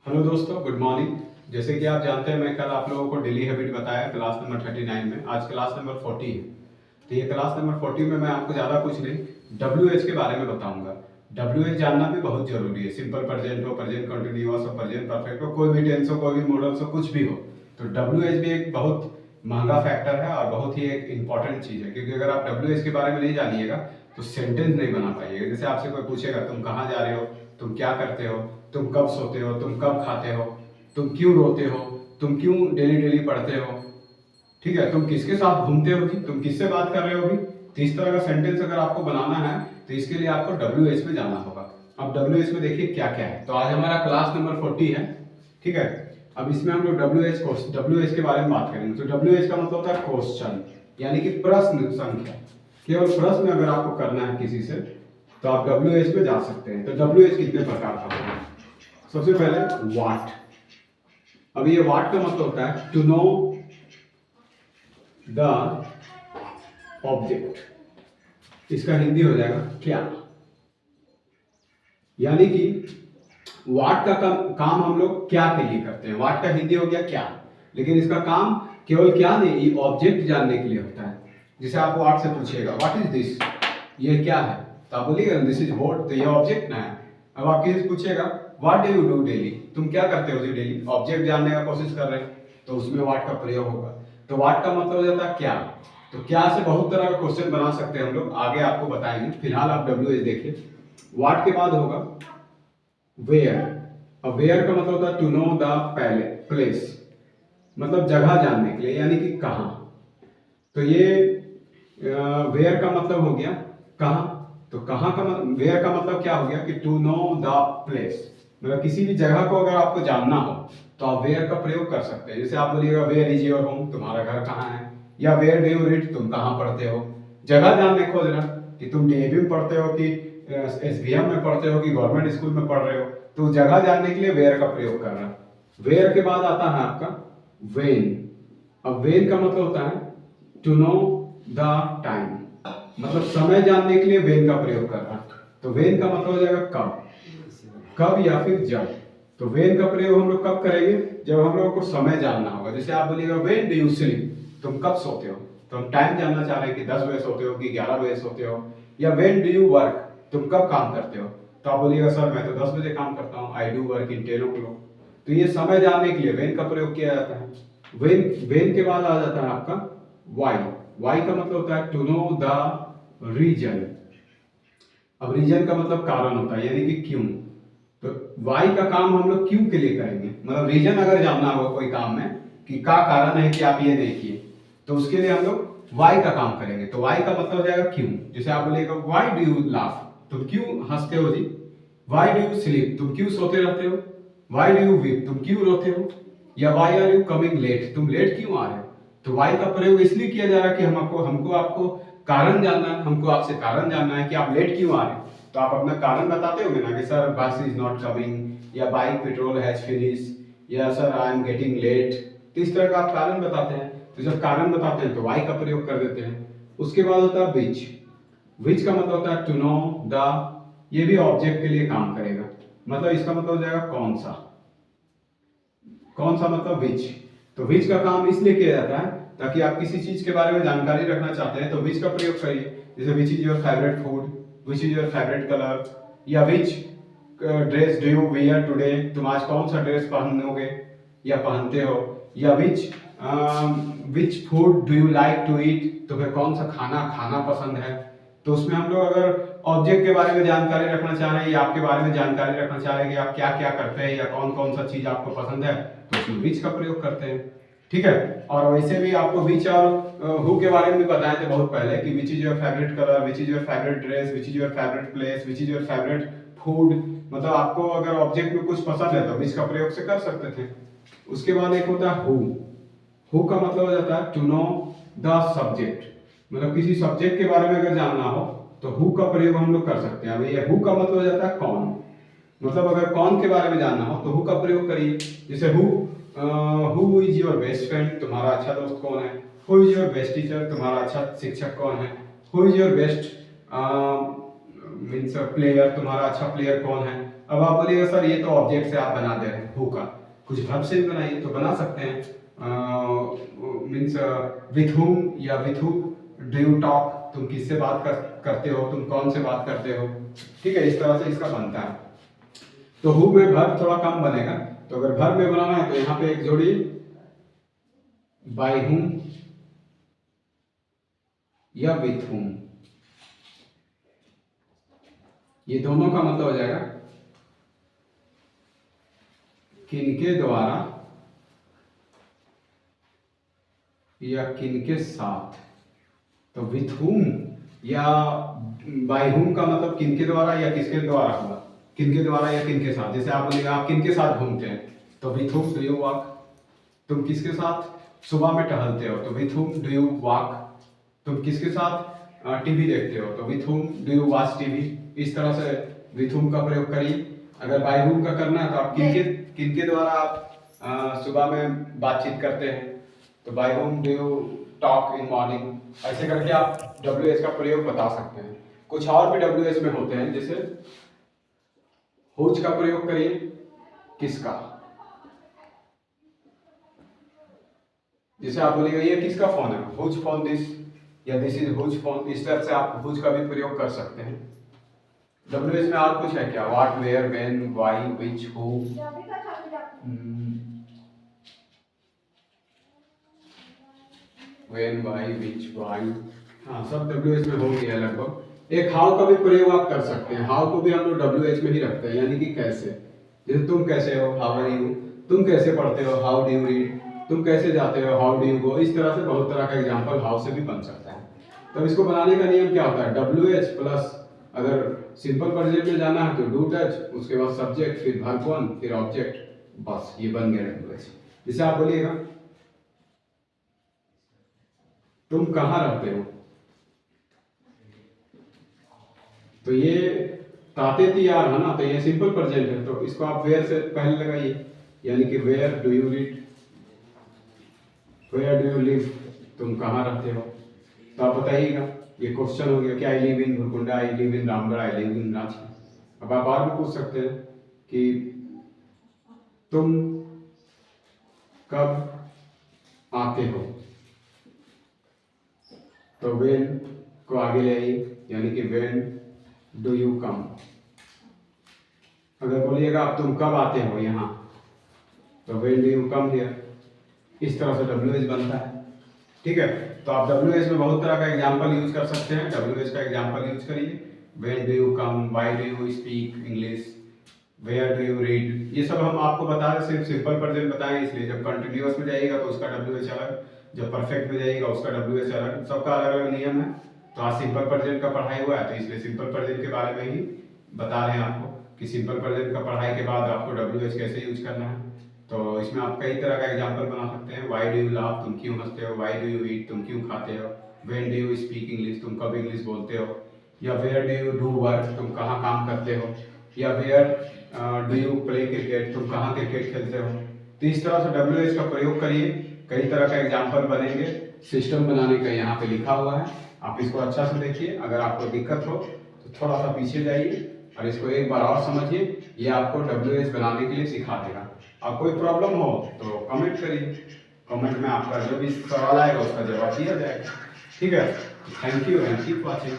Hello दोस्तों, good morning. जैसे कि आप जानते हैं, मैं कल आप लोगों को डेली हैबिट बताया क्लास नंबर 39 में। आज क्लास नंबर 40 है। तो ये क्लास नंबर 40 में मैं आपको ज़्यादा कुछ नहीं, WH के बारे में बताऊंगा। WH जानना भी बहुत जरूरी है। सिंपल प्रेजेंट हो, प्रेजेंट कंटिन्यूअस हो, प्रेजेंट परफेक्ट हो, कोई भी टेंस हो, कोई भी मॉडल्स हो, कुछ भी हो, तो WH भी एक बहुत महंगा फैक्टर है और बहुत ही एक इंपॉर्टेंट चीज़ है। क्योंकि अगर आप WH के बारे में नहीं जानिएगा तो सेंटेंस नहीं बना पाइएगा। जैसे आपसे कोई पूछेगा तुम कहाँ जा रहे हो, तुम क्या करते हो, तुम कब सोते हो, तुम कब खाते हो, तुम क्यों रोते हो, तुम क्यों डेली डेली पढ़ते हो, ठीक है, तुम किसके साथ घूमते हो भी, तुम किससे बात कर रहे हो भी। तो इस तरह का सेंटेंस अगर आपको बनाना है तो इसके लिए आपको WH में जाना होगा। अब WH में देखिए क्या क्या है। तो आज हमारा क्लास नंबर 40 है, ठीक है। अब इसमें हम लोग WH के बारे में बात करेंगे। तो WH का मतलब होता है क्वेश्चन, यानी कि प्रश्न संख्या। केवल प्रश्न अगर आपको करना है किसी से तो आप WH में जा सकते हैं। तो WH कितने प्रकार का होगा। सबसे पहले व्हाट। अब ये व्हाट का मतलब होता है टू नो द ऑब्जेक्ट। इसका हिंदी हो जाएगा क्या। यानी कि व्हाट का काम हम लोग क्या के लिए करते हैं। व्हाट का हिंदी हो गया क्या, लेकिन इसका काम केवल क्या नहीं, ये ऑब्जेक्ट जानने के लिए होता है। जैसे आप व्हाट से पूछिएगा व्हाट इज दिस, ये क्या है, तो आप बोलिएगा दिस इज व्हाट, तो ये ऑब्जेक्ट ना है। अब आप किसी से पूछिएगा what do you do daily, तुम क्या करते हो जी डेली, ऑब्जेक्ट जानने का कोशिश कर रहे हैं, तो उसमें व्हाट का प्रयोग होगा। तो व्हाट का मतलब हो जाता है क्या। तो क्या से बहुत तरह का क्वेश्चन बना सकते हैं हम लोग, आगे आपको बताएंगे। फिलहाल आप WH देखिए। व्हाट के बाद होगा वेयर। अब वेयर का मतलब होता है टू नो द प्लेस, मतलब जगह जानने के लिए, यानी कि कहाँ। तो ये वेयर का मतलब हो गया कहाँ। तो कहाँ का वेयर का मतलब क्या हो गया कि टू नो द प्लेस, मतलब किसी भी जगह को अगर आपको जानना हो तो आप वेयर का प्रयोग कर सकते हैं। जैसे आप बोलिएगा वेयर इज योर होम, तुम्हारा घर कहाँ है, या वेयर डू यू रीड, तुम कहाँ पढ़ते हो। जगह जानने खोज रहा कि तुम DAV में पढ़ते हो कि SBM में पढ़ते हो कि गवर्नमेंट स्कूल में पढ़ रहे हो, तो जगह जानने के लिए वेयर का प्रयोग कर रहा। वेयर के बाद आता है आपका वेन। अब वेन का मतलब होता है टू नो द टाइम, मतलब समय जानने के लिए वेन का प्रयोग कर रहा। तो वेन का मतलब हो जाएगा कब, कब या फिर जब। तो वेन का प्रयोग हम लोग कब करेंगे, जब हम लोगों को समय जानना होगा। जैसे आप बोलिएगा वेन डू यू स्लीप, तुम कब सोते हो, तो हम टाइम जानना चाह रहे हैं कि 10 बजे सोते हो कि 11 बजे सोते हो। या वेन डू यू वर्क, तुम कब काम करते हो, तो आप बोलिएगा सर मैं तो 10 बजे काम करता हूँ, I do work in 10 o'clock। तो ये समय जानने के लिए वेन का प्रयोग किया जाता है। वेन के बाद आ जाता है आपका वाई। वाई का मतलब होता है टू नो द रीजन। अब रीजन का मतलब कारण होता है, यानी कि क्यों। तो वाई का काम हम लोग क्यों के लिए करेंगे, मतलब रीजन अगर जानना हो कोई काम में कि क्या कारण है कि आप ये नहीं किए, तो उसके लिए हम लोग वाई का काम करेंगे। तो वाई का मतलब हो जाएगा क्यों। जैसे आप बोलिएगा वाई डू यू लाफ, तुम क्यों हंसते हो जी। वाई डू यू स्लीप, तुम क्यों सोते रहते हो। वाई डू यू वीप, तुम क्यों रोते हो। या why are you coming late, तुम लेट क्यों आ रहे हो। तो वाई का प्रयोग इसलिए किया जा रहा है कि हमको हमको आपको कारण जानना है, हमको आपसे कारण जानना है कि आप लेट क्यों आ रहे हो। तो आप अपना कारण बताते होंगे ना कि sir bus is not coming, या बाइक पेट्रोल हैज फिनिश, या sir I am getting late. तो इस तरह का आप कारण बताते हैं। तो जब कारण बताते हैं तो वाई का प्रयोग कर देते हैं। उसके बाद होता है विच। विच का मतलब होता है टू नो द, ये भी ऑब्जेक्ट के लिए काम करेगा, मतलब इसका मतलब हो जाएगा कौन सा। कौन सा मतलब विच। तो विच का काम इसलिए किया जाता है ताकि आप किसी चीज के बारे में जानकारी रखना चाहते हैं तो विच का प्रयोग करिए। जैसे which is your favourite food, which is your favourite colour, या which dress do you wear today, तुम आज कौन सा ड्रेस पहनोगे या पहनते हो। या which food do you like to eat, तुम्हें कौन सा खाना खाना पसंद है। तो उसमें हम लोग अगर ऑब्जेक्ट के बारे में जानकारी रखना चाह रहे हैं या आपके बारे में जानकारी रखना चाह रहे हैं कि आप क्या क्या करते हैं या कौन कौन सा चीज आपको पसंद है, तो उसमें विच का प्रयोग करते हैं, ठीक है। और वैसे भी आपको विच और हु के बारे में भी बताए थे बहुत पहले कि विच is your favourite colour, which is your favourite dress, which is your favourite place, which is your favourite food. मतलब आपको अगर ऑब्जेक्ट में कुछ पसंद है तो विच का प्रयोग से कर सकते थे। उसके बाद एक होता है हु का मतलब हो जाता है टू नो द सब्जेक्ट, मतलब किसी सब्जेक्ट के बारे में अगर जानना हो तो हु का प्रयोग हम लोग कर सकते हैं। अब ये हु का मतलब हो जाता है कौन, मतलब अगर कौन के बारे में जानना हो तो हु का प्रयोग करिए। जैसे who is your best friend, तुम्हारा अच्छा दोस्त कौन है। Who is your best teacher, तुम्हारा अच्छा शिक्षक कौन है। Who is your best means player, तुम्हारा अच्छा प्लेयर कौन है। अब आप बोलिएगा सर ये तो ऑब्जेक्ट से आप बना दे रहे हैं हु का, कुछ वर्ब से भी बनाइए तो बना सकते हैं। मीन्स विथ हुम या with who do you talk, तुम किससे बात करते हो, तुम कौन से बात करते हो, ठीक है, इस तरह से इसका बनता है। तो हु में वर्ब थोड़ा कम बनेगा, तो अगर वर्ब में बनाना है तो यहाँ पे एक जोड़ी बाय हुम या विथ हुम, ये दोनों का मतलब हो जाएगा किनके द्वारा या किनके साथ। तो विथ हुम या बाय हुम का मतलब किनके द्वारा या किसके द्वारा हुआ, किनके द्वारा या किनके साथ। जैसे आप बोलेगा आप किनके साथ घूमते हैं, तो with whom do you walk. तुम किसके साथ सुबह में टहलते हो, तो with whom do you walk. तुम किसके साथ टीवी देखते हो, तो with whom do you watch TV. इस तरह से विथ हुम का प्रयोग करिए। अगर बाय हुम का करना है तो आप किनके किनके द्वारा आप सुबह में बातचीत करते हैं, तो by whom do you talk in morning. ऐसे करके आप WH का प्रयोग बता सकते हैं। कुछ और भी WH में होते हैं, जैसे हुज का प्रयोग करिए, किसका। जैसे आप बोलिएगा ये किसका फोन है, हुज फोन दिस, या दिस इज हुज फोन। इस तरह से आप हुज का भी प्रयोग कर सकते हैं। WH में और कुछ है क्या, what, where, when, why, which, who, when, why, which, why, हाँ सब WH में हो गया लगभग। एक हाउ का भी प्रयोग आप कर सकते हैं। हाउ को भी हम लोग WH में ही रखते हैं, यानी कि कैसे। जैसे तुम कैसे हो, हाउ आर यू। तुम कैसे पढ़ते हो, हाउ डू यू रीड। तुम कैसे जाते हो, हाउ डू यू गो। इस तरह से बहुत तरह का एग्जाम्पल हाउ से भी बन सकता है। तो इसको बनाने का नियम क्या होता है, WH प्लस, अगर सिंपल प्रेजेंट में जाना है तो डू टच, उसके बाद सब्जेक्ट, फिर वर्ब वन, फिर ऑब्जेक्ट, बस ये बन गया WH। जैसे आप बोलिएगा तुम कहाँ रहते हो, तो ये ताते तियार है ना, तो ये सिंपल प्रेजेंट है, तो इसको आप वेयर से पहले लगाइए, यानी कि where do you read, where do you live, तुम कहाँ रहते हो। तो आप बताइएगा, ये क्वेश्चन हो गया कि I live in Bhurkunda, I live in Ramgarh, I live in Ranchi. अब आप और भी पूछ सकते हैं कि तुम कब आते हो, तो वेन को आगे ले आइए, यानी कि वेन डू यू कम। अगर बोलिएगा अब तुम कब आते हो यहाँ, तो when do you come here. इस तरह से WH बनता है, ठीक है। तो आप WH में बहुत तरह का एग्जाम्पल यूज कर सकते हैं। WH का एग्जाम्पल यूज करिए, when do you come, why do you speak English, where do you read. ये सब हम आपको बता रहे, सिर्फ सिंपल प्रेजेंट बताएं, इसलिए जब कंटिन्यूअस में जाइएगा तो उसका WH अलग, जब परफेक्ट में जाइएगा उसका WH अलग, सबका अलग अलग नियम है। तो आज सिंपल प्रेजेंट का पढ़ाई हुआ है, तो इसलिए सिंपल प्रेजेंट के बारे में ही बता रहे हैं आपको कि सिंपल प्रेजेंट का पढ़ाई के बाद आपको WH कैसे यूज करना है। तो इसमें आप कई तरह का एग्जाम्पल बना सकते हैं। वाई डू यू लाफ, तुम क्यों हंसते हो। वाई डू यू ईट, तुम क्यों खाते हो। When do you speak English, तुम कब इंग्लिश बोलते हो। या where do you do work, तुम कहाँ काम करते हो। या where do you play cricket, तुम कहाँ क्रिकेट खेलते हो। तो इस तरह से WH का प्रयोग करिए, कई तरह का एग्जाम्पल बनेंगे। सिस्टम बनाने का यहाँ पे लिखा हुआ है, आप इसको अच्छा से देखिए। अगर आपको दिक्कत हो तो थोड़ा सा पीछे जाइए और इसको एक बार और समझिए, ये आपको WH बनाने के लिए सिखा देगा। अब कोई प्रॉब्लम हो तो कमेंट करिए, कमेंट में आपका जो भी सवाल आएगा उसका जवाब दिया जाएगा, ठीक है। Thank you and keep watching.